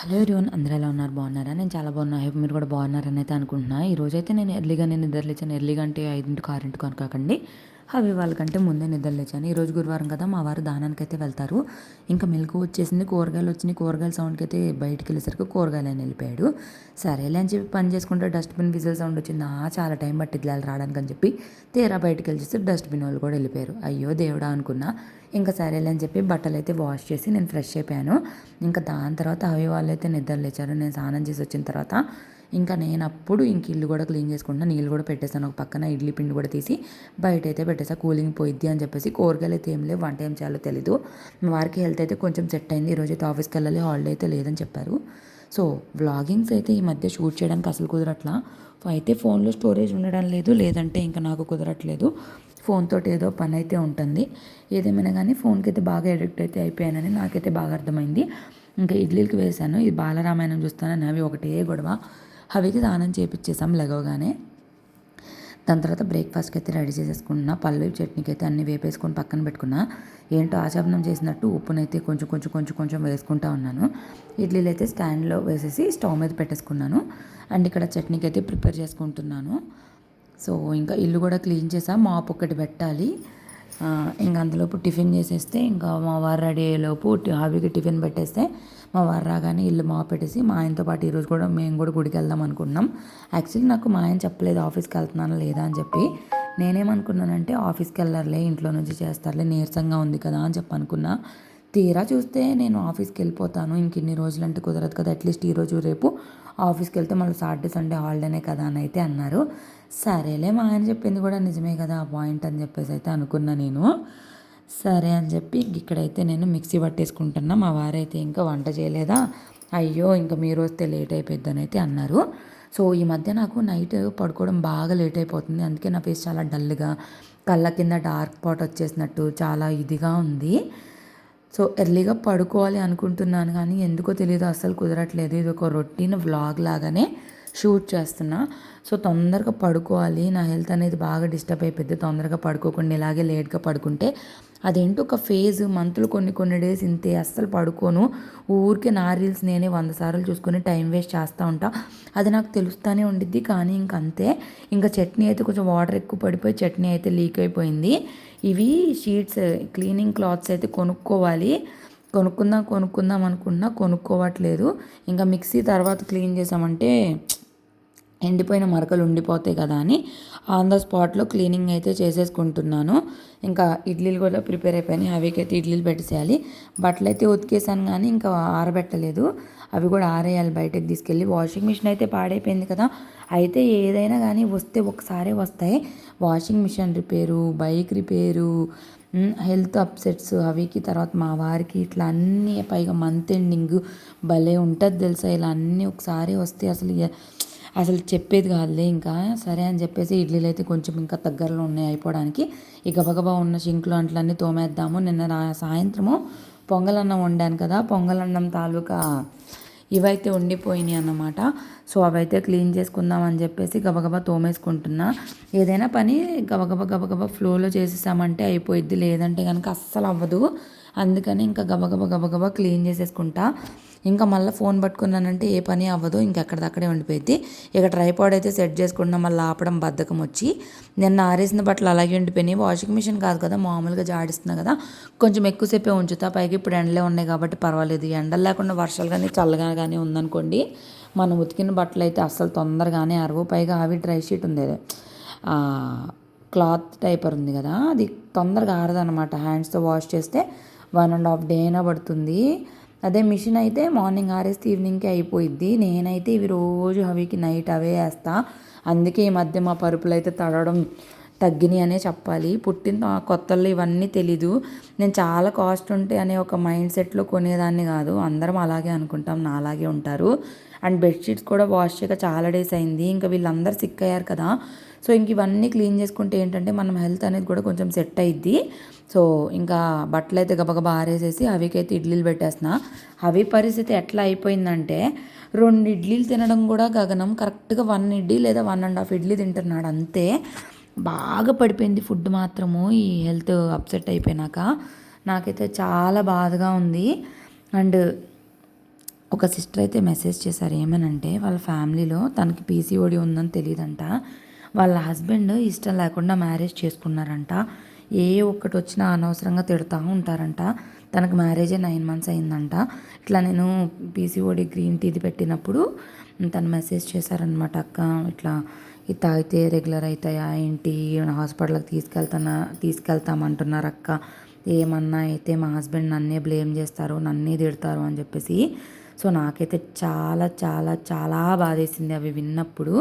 Hello everyone, అందరూ ఎలా ఉన్నారు? బాగున్నారా? నేను చాలా బాగున్నా. హోప్ మీరు కూడా బాగున్నారని అయితే అనుకుంటున్నా. ఈరోజైతే నేను నిద్ర లేచాను. ఎర్లీగా అంటే 5కి 6కి అనుకోకండి. అవి వాళ్ళకంటే ముందే నిద్ర లేచాను. ఈరోజు గురువారం కదా, మా వారు దానానికి అయితే వెళ్తారు. ఇంకా మెలకు వచ్చేసింది, కూరగాయలు వచ్చినాయి. కూరగాయల సౌండ్కి అయితే బయటికి వెళ్ళేసరికి కూరగాయలు అని వెళ్ళిపోయాడు. సరేలే అని చెప్పి పని చేసుకుంటే డస్ట్బిన్ విజిల్ సౌండ్ వచ్చింది. చాలా టైం పట్టిద్ది వాళ్ళు రావడానికి అని చెప్పి తీరా బయటికి వెళ్ళేసి డస్ట్బిన్ వాళ్ళు కూడా వెళ్ళిపోయారు. అయ్యో దేవుడా అనుకున్నా. ఇంకా సరేలే అని చెప్పి బట్టలు అయితే వాష్ చేసి నేను ఫ్రెష్ అయిపోయాను. ఇంకా దాని తర్వాత అవి వాళ్ళైతే నిద్ర లేచారు. నేను స్నానం చేసి వచ్చిన తర్వాత ఇంకా నేను అప్పుడు ఇల్లు కూడా క్లీన్ చేసుకుంటున్నా. నీళ్ళు కూడా పెట్టేసాను. ఒక పక్కన ఇడ్లీ పిండి కూడా తీసి బయట అయితే పెట్టేసా, కూలింగ్ పోయిద్ది అని చెప్పేసి. కూరగాయలు అయితే ఏం లేవు, వంట ఏం చేయాలో తెలీదు. మా వారికి హెల్త్ అయితే కొంచెం సెట్ అయింది. ఈరోజు అయితే ఆఫీస్కి వెళ్ళాలి, హాలిడే అయితే లేదని చెప్పారు. సో వ్లాగింగ్స్ అయితే ఈ మధ్య షూట్ చేయడానికి అసలు కుదరట్లా. అయితే ఫోన్లో స్టోరేజ్ ఉండడం లేదు, లేదంటే ఇంకా నాకు కుదరట్లేదు. ఫోన్ తోటి ఏదో పని అయితే ఉంటుంది. ఏదేమైనా కానీ ఫోన్కి అయితే బాగా అడిక్ట్ అయితే అయిపోయానని నాకైతే బాగా అర్థమైంది. ఇంకా ఇడ్లీకి వేశాను. ఇది బాలరామాయణం చూస్తానని అవి ఒకటే గొడవ. అవికి స్నానం చేపించేసాం లెగవగానే. దాని తర్వాత బ్రేక్ఫాస్ట్కి అయితే రెడీ చేసేసుకున్నా. పల్లి చట్నీకి అయితే అన్నీ వేపేసుకొని పక్కన పెట్టుకున్నా. ఏంటో ఆచమనం చేసినట్టు ఉప్పునైతే కొంచెం కొంచెం కొంచెం కొంచెం వేసుకుంటా ఉన్నాను. ఇడ్లీలు అయితే స్టాండ్లో వేసేసి స్టవ్ మీద పెట్టేసుకున్నాను. అండ్ ఇక్కడ చట్నీకి అయితే ప్రిపేర్ చేసుకుంటున్నాను. సో ఇంకా ఇల్లు కూడా క్లీన్ చేసా, మాప్ ఒకటి పెట్టాలి. ఇంకా అందులోపు టిఫిన్ చేసేస్తే ఇంకా మా వారు రెడీ అయ్యేలోపు హాబీకి టిఫిన్ పెట్టేస్తే మా వారు రాగానే ఇల్లు మాప్ పెట్టేసి మా ఆయనతో పాటు ఈరోజు కూడా మేము కూడా గుడికి వెళ్దాం అనుకున్నాం. యాక్చువల్లీ నాకు మా ఆయన చెప్పలేదు ఆఫీస్కి వెళ్తున్నానా లేదా అని చెప్పి. నేనేమనుకున్నానంటే ఆఫీస్కి వెళ్ళారులే, ఇంట్లో నుంచి చేస్తారులే, నీరసంగా ఉంది కదా అని చెప్పి అనుకున్నా. తీరా చూస్తే నేను ఆఫీస్కి వెళ్ళిపోతాను, ఇంక ఇన్ని రోజులు అంటే కుదరదు కదా, అట్లీస్ట్ ఈరోజు రేపు ఆఫీస్కి వెళ్తే మళ్ళీ సాటర్డే సండే హాలిడేనే కదా అని అయితే అన్నారు. సరేలే, మా ఆయన చెప్పింది కూడా నిజమే కదా ఆ పాయింట్ అని చెప్పేసి అయితే అనుకున్నా నేను. సరే అని చెప్పి ఇక్కడైతే నేను మిక్సీ పట్టేసుకుంటున్నా. మా వారైతే ఇంకా వంట చేయలేదా, అయ్యో ఇంకా మీరు వస్తే లేట్ అయిపోద్దని అయితే అన్నారు. సో ఈ మధ్య నాకు నైట్ పడుకోవడం బాగా లేట్ అయిపోతుంది. అందుకే నా ఫేస్ చాలా డల్గా, కళ్ళ కింద డార్క్ స్పాట్ వచ్చేసినట్టు చాలా ఇదిగా ఉంది. సో ఎర్లీగా పడుకోవాలి అనుకుంటున్నాను, కానీ ఎందుకో తెలియదు అస్సలు కుదరట్లేదు. ఇది ఒక రొటీన్ వ్లాగ్ లాగానే షూట్ చేస్తున్నా. సో తొందరగా పడుకోవాలి, నా హెల్త్ అనేది బాగా డిస్టర్బ్ అయిపోద్ది తొందరగా పడుకోకుండా ఇలాగే లేట్గా పడుకుంటే. అదేంటో ఒక ఫేజ్, మంత్లు కొన్ని డేస్ ఇంతే, అస్సలు పడుకోను. ఊరికే నా రీల్స్ నేనే 100 సార్లు చూసుకొని టైం వేస్ట్ చేస్తూ ఉంటా. అది నాకు తెలుస్తూనే ఉండిద్ది, కానీ ఇంక అంతే. ఇంకా చట్నీ అయితే కొంచెం వాటర్ ఎక్కువ పడిపోయి చట్నీ అయితే లీక్ అయిపోయింది. ఇవి షీట్స్, క్లీనింగ్ క్లాత్స్ అయితే కొనుక్కోవాలి. కొనుక్కుందాం అనుకున్నా, కొనుక్కోవట్లేదు. ఇంకా మిక్సీ తర్వాత క్లీన్ చేసామంటే ఎండిపోయిన మరకలు ఉండిపోతాయి కదా అని ఆన్ ద స్పాట్లో క్లీనింగ్ అయితే చేసేసుకుంటున్నాను. ఇంకా ఇడ్లీలు కూడా ప్రిపేర్ అయిపోయినాయి, అవికైతే ఇడ్లీలు పెట్టేసేయాలి. బట్టలు అయితే ఉతికేసాను కానీ ఇంకా ఆరబెట్టలేదు. అవి కూడా ఆరేయాలి బయటకు తీసుకెళ్ళి. వాషింగ్ మిషన్ అయితే పాడైపోయింది కదా. అయితే ఏదైనా కానీ వస్తే ఒకసారే వస్తాయి. Washing machine repair, bike repair, health upsets, అవికి తర్వాత మా వారికి, ఇట్లా అన్నీ పైగా మంత్ ఎండింగ్ భలే ఉంటుంది తెలుసా. ఇలా అన్నీ ఒకసారి వస్తే అసలు చెప్పేది కాదులే. ఇంకా సరే అని చెప్పేసి ఇడ్లీలు అయితే కొంచెం ఇంకా దగ్గరలో ఉన్నాయి అయిపోవడానికి. ఈ గబగబా ఉన్న సింకులు అంట్లన్నీ తోమేద్దాము. నిన్న సాయంత్రము పొంగలన్నం వండాను కదా, పొంగలన్నం తాలూకా ఇవైతే ఉండిపోయినాయి అన్నమాట. సో అవైతే క్లీన్ చేసుకుందాం అని చెప్పేసి గబగబా తోమేసుకుంటున్నా. ఏదైనా పని గబగబా ఫ్లోలో చేసేసామంటే అయిపోయిద్ది, లేదంటే కనుక అస్సలు అవ్వదు. అందుకని ఇంకా గబగబా క్లీన్ చేసేసుకుంటా. ఇంకా మళ్ళీ ఫోన్ పట్టుకున్నానంటే ఏ పని అవ్వదు, ఇంకెక్కడిదక్కడే ఉండిపోయింది. ఇక ట్రైపాడ్ అయితే సెట్ చేసుకుంటున్నా, మళ్ళీ ఆపడం బద్ధకం వచ్చి. నిన్న ఆరేసిన బట్టలు అలాగే ఉండిపోయినాయి. వాషింగ్ మిషన్ కాదు కదా, మామూలుగా జాడిస్తున్నా కదా, కొంచెం ఎక్కువసేపే ఉంచుతా. పైకి ఇప్పుడు ఎండలే ఉన్నాయి కాబట్టి పర్వాలేదు. ఎండలు లేకుండా వర్షాలు కానీ చల్లగా కానీ ఉందనుకోండి, మనం ఉతికిన బట్టలు అయితే అస్సలు తొందరగానే అరవు. పైగా అవి డ్రై షీట్ ఉంది, క్లాత్ టైపర్ ఉంది కదా, అది తొందరగా ఆరదనమాట. హ్యాండ్స్తో వాష్ చేస్తే 1.5 day అయినా పడుతుంది. అదే మిషన్ అయితే మార్నింగ్ ఆరేస్తే ఈవినింగ్కి అయిపోయిద్ది. నేనైతే ఇవి రోజు అవికి నైట్ అవే వేస్తా. అందుకే ఈ మధ్య మా పరుపులు అయితే తడవడం తగ్గినాయి అనే చెప్పాలి. పుట్టిన కొత్తల్లో ఇవన్నీ తెలీదు. నేను చాలా కాస్ట్ ఉంటాయి అనే ఒక మైండ్ సెట్లో కొనేదాన్ని కాదు. అందరం అలాగే అనుకుంటాం, నా అలాగే ఉంటారు. అండ్ బెడ్షీట్స్ కూడా వాష్ చేయక చాలా డేస్ అయింది. ఇంకా వీళ్ళందరూ సిక్ అయ్యారు కదా. సో ఇంక ఇవన్నీ క్లీన్ చేసుకుంటే ఏంటంటే మనం హెల్త్ అనేది కూడా కొంచెం సెట్ అయ్యిద్ది. సో ఇంకా బట్టలు అయితే గబగబా ఆరేసేసి అవికైతే ఇడ్లీలు పెట్టేస్తున్నా. అవి పరిస్థితి ఎట్లా అయిపోయిందంటే 2 ఇడ్లీలు తినడం కూడా గగనం. కరెక్ట్గా 1 ఇడ్లీ లేదా 1.5 ఇడ్లీ తింటున్నాడు అంతే. బాగా పడిపోయింది ఫుడ్ మాత్రము ఈ హెల్త్ అప్సెట్ అయిపోయినాక. నాకైతే చాలా బాధగా ఉంది. అండ్ ఒక సిస్టర్ అయితే మెసేజ్ చేశారు. ఏమనంటే వాళ్ళ ఫ్యామిలీలో తనకి పీసీఓడి ఉందని తెలియదంట. వాళ్ళ హస్బెండ్ ఇష్టం లేకుండా మ్యారేజ్ చేసుకున్నారంట. ఏ ఒక్కటి వచ్చినా అనవసరంగా తిడుతూ ఉంటారంట. తనకు మ్యారేజే 9 months అయిందంట. ఇట్లా నేను పీసీఓడి గ్రీన్ టీది పెట్టినప్పుడు తను మెసేజ్ చేశారనమాట. అక్క ఇట్లా ఇది తాగితే రెగ్యులర్ అవుతాయా ఏంటి, హాస్పిటల్కి తీసుకెళ్తామంటున్నారు అక్క, ఏమన్నా అయితే మా హస్బెండ్ నన్నే బ్లేమ్ చేస్తారు, నన్నే తిడతారు అని చెప్పేసి. సో నాకైతే చాలా చాలా చాలా బాధేసింది అవి విన్నప్పుడు.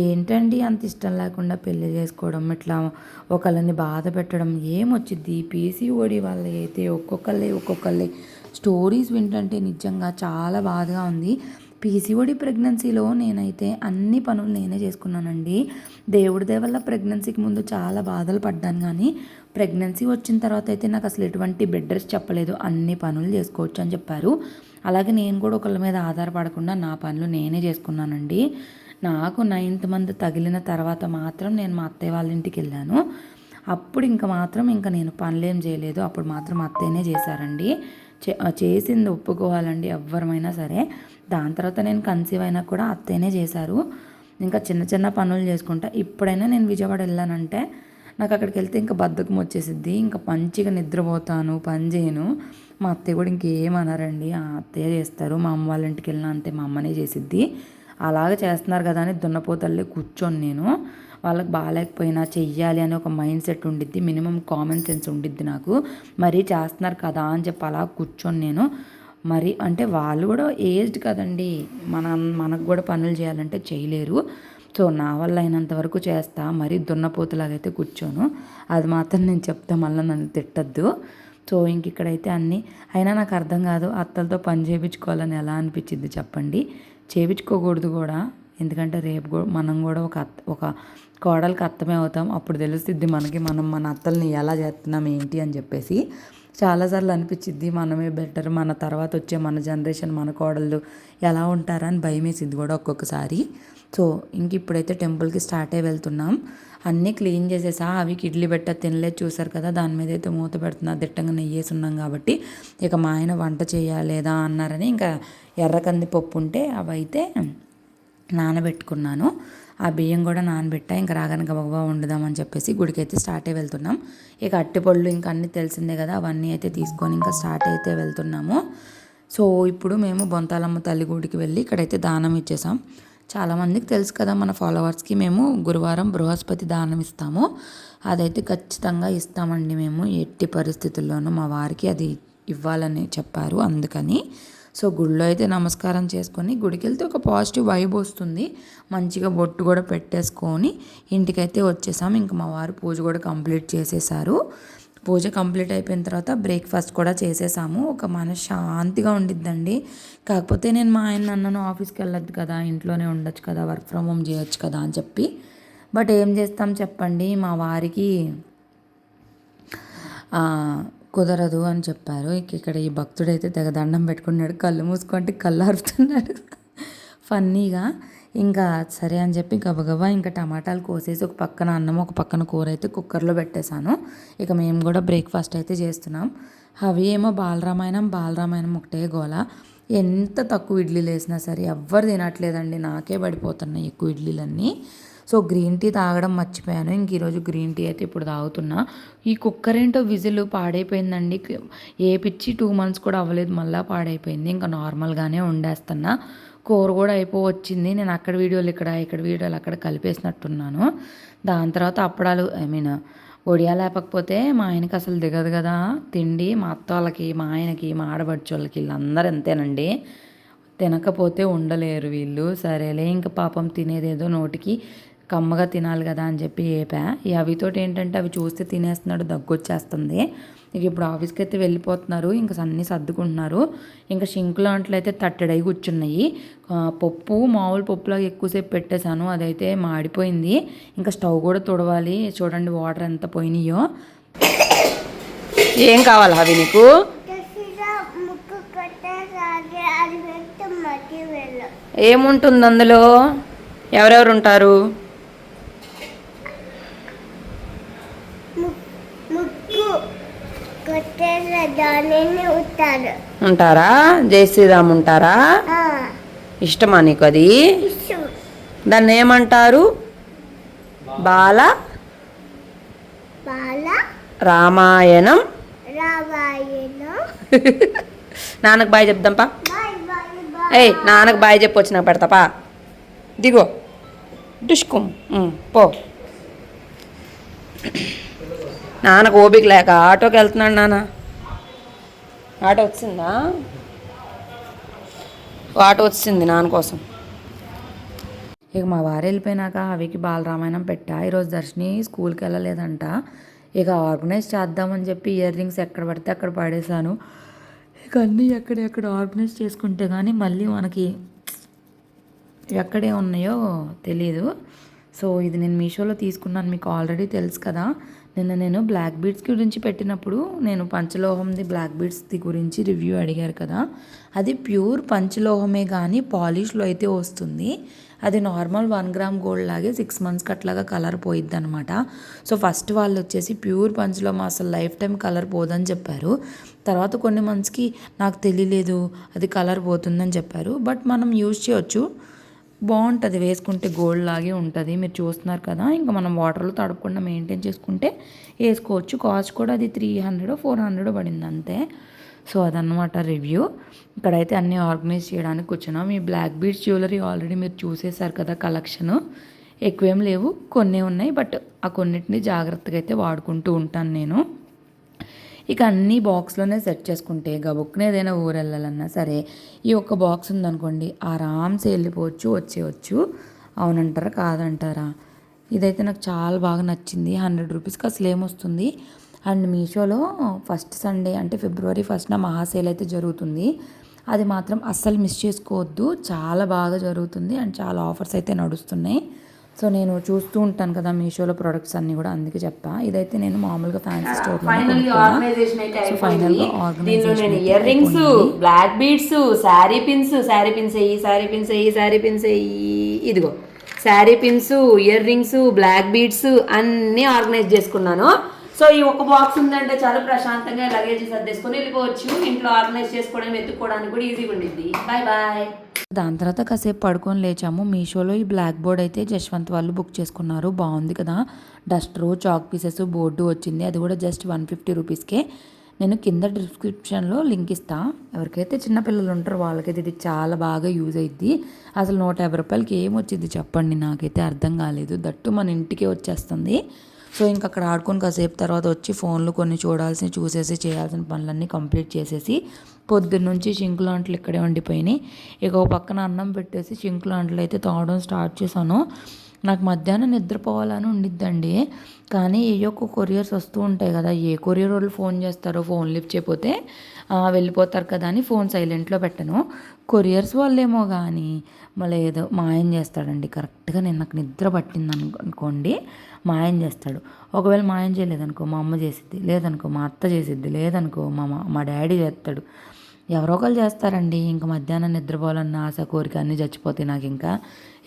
ఏంటండి అంత ఇష్టం లేకుండా పెళ్లి చేసుకోవడం, ఇట్లా ఒకళ్ళని బాధ పెట్టడం ఏమొచ్చిద్ది. పీసీఓడి వాళ్ళు అయితే ఒక్కొక్కళ్ళే స్టోరీస్ వింటుంటే నిజంగా చాలా బాధగా ఉంది. పీసీఓడి ప్రెగ్నెన్సీలో నేనైతే అన్ని పనులు నేనే చేసుకున్నానండి. దేవుడి దయ వల్ల ప్రెగ్నెన్సీకి ముందు చాలా బాధలు పడ్డాను, కానీ ప్రెగ్నెన్సీ వచ్చిన తర్వాత అయితే నాకు అసలు ఎటువంటి బెడ్ రెస్ట్ చెప్పలేదు. అన్ని పనులు చేసుకోవచ్చు అని చెప్పారు. అలాగే నేను కూడా ఒకళ్ళ మీద ఆధారపడకుండా నా పనులు నేనే చేసుకున్నానండి. నాకు 9th month తగిలిన తర్వాత మాత్రం నేను మా అత్తయ్య వాళ్ళ ఇంటికి వెళ్ళాను. అప్పుడు ఇంకా నేను పనులేం చేయలేదు. అప్పుడు మాత్రం అత్తయ్యనే చేశారండి. చేసింది ఒప్పుకోవాలండి ఎవ్వరమైనా సరే. దాని తర్వాత నేను కన్సీవ్ అయినా కూడా అత్తయ్యనే చేశారు. ఇంకా చిన్న చిన్న పనులు చేసుకుంటా. ఇప్పుడైనా నేను విజయవాడ వెళ్ళానంటే నాకు అక్కడికి వెళ్తే ఇంకా బద్ధకం వచ్చేసిద్ది. ఇంకా మంచిగా నిద్రపోతాను, పని చేయను. మా అత్తయ్య కూడా ఇంకేమనరండి, ఆ అత్తయ్య చేస్తారు. మా అమ్మ వాళ్ళ ఇంటికి వెళ్ళినా అంతే, మా అమ్మనే చేసిద్ది. అలాగే చేస్తున్నారు కదా అని దున్నపోతల్లే కూర్చొని నేను వాళ్ళకి బాగాలేకపోయినా చెయ్యాలి అని ఒక మైండ్ సెట్ ఉండిద్ది. మినిమం కామన్ సెన్స్ ఉండిద్ది నాకు. మరీ చేస్తున్నారు కదా అని చెప్పి అలా కూర్చొని నేను మరి అంటే వాళ్ళు కూడా ఏజ్డ్ కదండి, మనకు కూడా పనులు చేయాలంటే చేయలేరు. సో నా వల్ల అయినంత వరకు చేస్తా. మరీ దున్నపోతులాగైతే కూర్చోను. అది మాత్రం నేను చెప్తా, మళ్ళీ నన్ను తిట్టద్దు. సో ఇంక ఇక్కడైతే అన్నీ అయినా నాకు అర్థం కాదు, అత్తలతో పని చేయించుకోవాలని ఎలా అనిపించింది చెప్పండి. చేయించుకోకూడదు కూడా, ఎందుకంటే రేపు కూడా మనం కూడా ఒక కోడలికి అత్తమే అవుతాం. అప్పుడు తెలుస్తుంది మనకి మనం మన అత్తల్ని ఎలా చేస్తున్నాం ఏంటి అని చెప్పేసి. చాలాసార్లు అనిపించిద్ది మనమే బెటర్, మన తర్వాత వచ్చే మన జనరేషన్ మన కోడళ్ళు ఎలా ఉంటారని భయం వేసింది కూడా ఒక్కొక్కసారి. సో ఇంక ఇప్పుడైతే టెంపుల్కి స్టార్ట్ అయ్యి వెళ్తున్నాం. అన్నీ క్లీన్ చేసేసా. అవి ఇడ్లీ పెట్ట తినలేదు చూసారు కదా, దాని మీద అయితే మూత పెడుతున్నా. దిట్టంగా నెయ్యేసి ఉన్నాం కాబట్టి ఇక మా ఆయన వంట చేయలేదా అన్నారని ఇంకా ఎర్ర కందిపప్పు ఉంటే అవి అయితే నానబెట్టుకున్నాను. ఆ బియ్యం కూడా నానబెట్టా. ఇంకా రాగానే గబగబా వండుదామని చెప్పేసి గుడికి అయితే స్టార్ట్ అయ్యి వెళ్తున్నాం. ఇక అట్టిపళ్ళు ఇంకా అన్నీ తెలిసిందే కదా, అవన్నీ అయితే తీసుకొని ఇంకా స్టార్ట్ అయితే వెళ్తున్నాము. సో ఇప్పుడు మేము బొంతాలమ్మ తల్లి గుడికి వెళ్ళి ఇక్కడైతే దానం ఇచ్చేసాం. చాలామందికి తెలుసు కదా, మన ఫాలోవర్స్కి మేము గురువారం బృహస్పతి దానం ఇస్తాము. అదైతే ఖచ్చితంగా ఇస్తామండి మేము. ఎట్టి పరిస్థితుల్లోనూ మా వారికి అది ఇవ్వాలని చెప్పారు, అందుకని. సో గుడిలో అయితే నమస్కారం చేసుకొని గుడికి వెళ్తే ఒక పాజిటివ్ వైబ్ వస్తుంది. మంచిగా బొట్టు కూడా పెట్టేసుకొని ఇంటికైతే వచ్చేసాం. ఇంకా మా వారు పూజ కూడా కంప్లీట్ చేసేసారు. పూజ కంప్లీట్ అయిపోయిన తర్వాత బ్రేక్ఫాస్ట్ కూడా చేసేసాము. ఒక మనశ్శాంతిగా ఉండిద్దండి. కాకపోతే నేను మా ఆయన అన్నను ఆఫీస్కి వెళ్ళొద్దు కదా, ఇంట్లోనే ఉండొచ్చు కదా, వర్క్ ఫ్రమ్ హోమ్ చేయొచ్చు కదా అని చెప్పి. బట్ ఏం చేస్తాం చెప్పండి, మా వారికి కుదరదు అని చెప్పారు. ఇక్కడ ఈ భక్తుడైతే తెగ దండం పెట్టుకున్నాడు, కళ్ళు మూసుకుంటే కళ్ళు అరుతున్నాడు ఫన్నీగా. ఇంకా సరే అని చెప్పి గబగబా ఇంకా టమాటాలు కోసేసి ఒక పక్కన అన్నం ఒక పక్కన కూర అయితే కుక్కర్లో పెట్టేశాను. ఇక మేము కూడా బ్రేక్ఫాస్ట్ అయితే చేస్తున్నాం. అవి ఏమో బాలరామాయణం ఒకటే గోల. ఎంత తక్కువ ఇడ్లీలు వేసినా సరే ఎవ్వరు తినట్లేదండి, నాకే పడిపోతున్నాయి ఎక్కువ ఇడ్లీలన్నీ. సో గ్రీన్ టీ తాగడం మర్చిపోయాను. ఇంక ఈరోజు గ్రీన్ టీ అయితే ఇప్పుడు తాగుతున్నా. ఈ కుక్కర్ ఏంటో విజిల్ పాడైపోయిందండి. ఏపిచ్చి 2 months కూడా అవ్వలేదు, మళ్ళీ పాడైపోయింది. ఇంకా నార్మల్గానే వండేస్తున్నా. కూర కూడా అయిపోవచ్చింది. నేను అక్కడ వీడియోలు ఇక్కడ వీడియోలు అక్కడ కలిపేసినట్టున్నాను. దాని తర్వాత అప్పడాలు వడియా లేకపోతే మా ఆయనకి అసలు దిగదు కదా తిండి. మా అత్త వాళ్ళకి, మా ఆయనకి, మా ఆడబడుచు వాళ్ళకి, వీళ్ళందరూ అంతేనండి. తినకపోతే ఉండలేరు వీళ్ళు. సరేలే ఇంకా పాపం తినేదేదో నోటికి కమ్మగా తినాలి కదా అని చెప్పి ఏపా. ఈ అవితోటి ఏంటంటే అవి చూస్తే తినేస్తున్నాడు, దగ్గొచ్చేస్తుంది. ఇక ఇప్పుడు ఆఫీస్కి అయితే వెళ్ళిపోతున్నారు. ఇంకా అన్నీ సర్దుకుంటున్నారు. ఇంకా షింక్ లాంటిలో అయితే తట్టడై కూర్చున్నాయి. పప్పు మామూలు పప్పులాగా ఎక్కువసేపు పెట్టేశాను, అదైతే మాడిపోయింది. ఇంకా స్టవ్ కూడా తుడవాలి. చూడండి వాటర్ ఎంత పోయినాయో. ఏం కావాలి అవి నీకు? ఏముంటుంది అందులో? ఎవరెవరు ఉంటారు? ముక్కు కొట్టేసి దానిని ఉంటారు. ఉంటారా? జై శ్రీరామ్ ఉంటారా? ఇష్టమా నీకు అది? దాన్ని ఏమంటారు? బాల రామాయణం. నాన్నకు బాయ్ చెప్దాంపా. ఏయ్ నాన్నకు బాయ్ చెప్పొచ్చు, నాకు పెడతాపా. దిగో డుష్కుం పో. నాన్నకు ఓపిక లేక ఆటోకి వెళ్తున్నాడు. నాన్న ఆటో వచ్చిందా? ఆటో వచ్చింది నాన్న కోసం. ఇక మా వారు వెళ్ళిపోయినాక అవికి బాలరామాయణం పెట్టా. ఈరోజు దర్శిని స్కూల్కి వెళ్ళలేదంట. ఇక ఆర్గనైజ్ చేద్దామని చెప్పి ఇయర్ రింగ్స్ ఎక్కడ పడితే అక్కడ పడేసాను. ఇక అన్నీ ఎక్కడెక్కడ ఆర్గనైజ్ చేసుకుంటే కానీ మళ్ళీ మనకి ఎక్కడే ఉన్నాయో తెలీదు. సో ఇది నేను మీషోలో తీసుకున్నాను, మీకు ఆల్రెడీ తెలుసు కదా. నిన్న నేను బ్లాక్ బీడ్స్ గురించి పెట్టినప్పుడు నేను పంచలోహంది బ్లాక్ బీడ్స్ది గురించి రివ్యూ అడిగారు కదా. అది ప్యూర్ పంచలోహమే కానీ పాలిష్లో అయితే వస్తుంది. అది నార్మల్ 1 గ్రామ్ గోల్డ్ లాగే 6 మంత్స్కి అట్లాగా కలర్ పోయిద్ది అనమాట. సో ఫస్ట్ వాళ్ళు వచ్చేసి ప్యూర్ పంచలోహం అసలు లైఫ్ టైం కలర్ పోదని చెప్పారు. తర్వాత కొన్ని మంత్స్కి నాకు తెలియలేదు అది కలర్ పోతుందని చెప్పారు. బట్ మనం యూజ్ చేయొచ్చు, బాగుంటుంది, వేసుకుంటే గోల్డ్ లాగే ఉంటుంది. మీరు చూస్తున్నారు కదా. ఇంకా మనం వాటర్లో తడపకుండా మెయింటైన్ చేసుకుంటే వేసుకోవచ్చు. కాస్ట్ కూడా అది 300 400 పడింది అంతే. సో అదన్నమాట రివ్యూ. ఇక్కడైతే అన్నీ ఆర్గనైజ్ చేయడానికి కూర్చున్నాం. ఈ బ్లాక్ బీడ్స్ జ్యువెలరీ ఆల్రెడీ మీరు చూసేశారు కదా. కలెక్షను ఎక్కువేం లేవు, కొన్నే ఉన్నాయి. బట్ ఆ కొన్నిటిని జాగ్రత్తగా అయితే వాడుకుంటూ ఉంటాను నేను. ఇక అన్నీ బాక్స్లోనే సెట్ చేసుకుంటే గబుక్కున ఏదైనా ఊరు వెళ్ళాలన్నా సరే ఈ ఒక్క బాక్స్ ఉందనుకోండి, ఆరామ్సే వెళ్ళిపోవచ్చు, వచ్చేయచ్చు. అవునంటారా కాదంటారా? ఇదైతే నాకు చాలా బాగా నచ్చింది. 100 రూపీస్కి అసలు ఏమొస్తుంది. అండ్ మీషోలో ఫస్ట్ సండే అంటే February 1st మహా సేల్ అయితే జరుగుతుంది. అది మాత్రం అస్సలు మిస్ చేసుకోవద్దు, చాలా బాగా జరుగుతుంది అండ్ చాలా ఆఫర్స్ అయితే నడుస్తున్నాయి. సో నేను చూస్తూ ఉంటాను కదా మీషోలో ప్రొడక్ట్స్ అన్నీ కూడా, అందుకే చెప్పా. ఇదైతే నేను మామూలుగా ఫ్యాన్సీ స్టోర్లో ఆర్గనైజేషన్ అయితే అయిపోయింది. దీనిలో నేను ear rings, black beads, sari pins ఇదిగో sari pins, ear rings, black beads అన్నీ ఆర్గనైజ్ చేసుకున్నాను. సో ఈ ఒక బాక్స్ ఉందంటే చాలా ప్రశాంతంగా లగేజ్ సర్దేసుకొని వెళ్ళిపోవచ్చు. ఇంట్లో ఆర్గనైజ్ చేసుకోవడం, వెతుక్కోవడానికి కూడా ఈజీగా ఉండిద్ది. Bye bye. దాని తర్వాత కాసేపు పడుకొని లేచాము. మీషోలో ఈ బ్లాక్ బోర్డ్ అయితే జశ్వంత్ వాళ్ళు బుక్ చేసుకున్నారు. బాగుంది కదా. డస్టరు, చాక్ పీసెస్, బోర్డు వచ్చింది. అది కూడా జస్ట్ 150 రూపీస్కే. నేను కింద డిస్క్రిప్షన్లో లింక్ ఇస్తా. ఎవరికైతే చిన్నపిల్లలు ఉంటారో వాళ్ళకైతే ఇది చాలా బాగా యూజ్ అయ్యిద్ది. అసలు 150 రూపాయలకి ఏమొచ్చింది చెప్పండి, నాకైతే అర్థం కాలేదు. దట్టు మన ఇంటికే వచ్చేస్తుంది. సో ఇంక అక్కడ ఆడుకొని కాసేపు తర్వాత వచ్చి ఫోన్లు కొన్ని చూసేసి చేయాల్సిన పనులన్నీ కంప్లీట్ చేసేసి పొద్దున్నుంచి సింకులు అంట్లు ఇక్కడే ఉండిపోయినాయి. ఇక ఒక పక్కన అన్నం పెట్టేసి సింకులు అంట్లు అయితే తోమడం స్టార్ట్ చేశాను. నాకు మధ్యాహ్నం నిద్రపోవాలని ఉండిద్దండి, కానీ ఏయో ఒక కొరియర్స్ వస్తూ ఉంటాయి కదా. ఏ కొరియర్ వాళ్ళు ఫోన్ చేస్తారో, ఫోన్ లిఫ్ట్ చేయకపోతే వెళ్ళిపోతారు కదా అని ఫోన్ సైలెంట్లో పెట్టను. కొరియర్స్ వాళ్ళేమో కానీ మళ్ళీ ఏదో మాయం చేస్తాడండి. కరెక్ట్గా నేను నాకు నిద్ర పట్టింది అనుకోండి, మాయం చేస్తాడు. ఒకవేళ మాయం చేయలేదనుకో మా అమ్మ చేసిద్ది, లేదనుకో మా అత్త చేసిద్ది, లేదనుకో మా డాడీ చేస్తాడు. ఎవరో ఒకరు చేస్తారండి. ఇంకా మధ్యాహ్నం నిద్రపోవాలన్న ఆశ, కోరిక అన్నీ చచ్చిపోతాయి నాకు. ఇంకా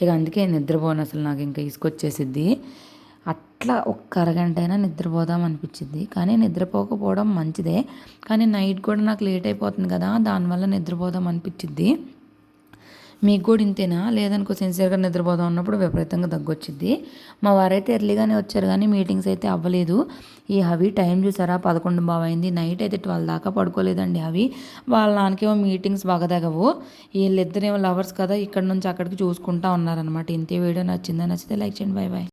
ఇక అందుకే నిద్రపోను అసలు. నాకు ఇంకా ఇసుకొచ్చేసిద్ది. అట్లా ఒక్క అరగంట అయినా నిద్రపోదాం అనిపించింది, కానీ నిద్రపోకపోవడం మంచిదే. కానీ నైట్ కూడా నాకు లేట్ అయిపోతుంది కదా, దానివల్ల నిద్రపోదాం అనిపించిద్ది. మీకు కూడా ఇంతేనా? లేదనుకో సిన్సియర్గా నిద్రపోదాం అన్నప్పుడు విపరీతంగా దగ్గొచ్చిద్ది. మా వారైతే ఎర్లీగానే వచ్చారు కానీ మీటింగ్స్ అయితే అవ్వలేదు. ఈ హవి టైం చూసారా, 11 అయింది. నైట్ అయితే 12 దాకా పడుకోలేదండి హవి. వాళ్ళ నాన్నకేమో మీటింగ్స్ బాగదగవు. వీళ్ళిద్దరేమో లవర్స్ కదా, ఇక్కడ నుంచి అక్కడికి చూసుకుంటా ఉన్నారనమాట. ఇంతే. వీడియో నచ్చితే లైక్ చేయండి. Bye bye.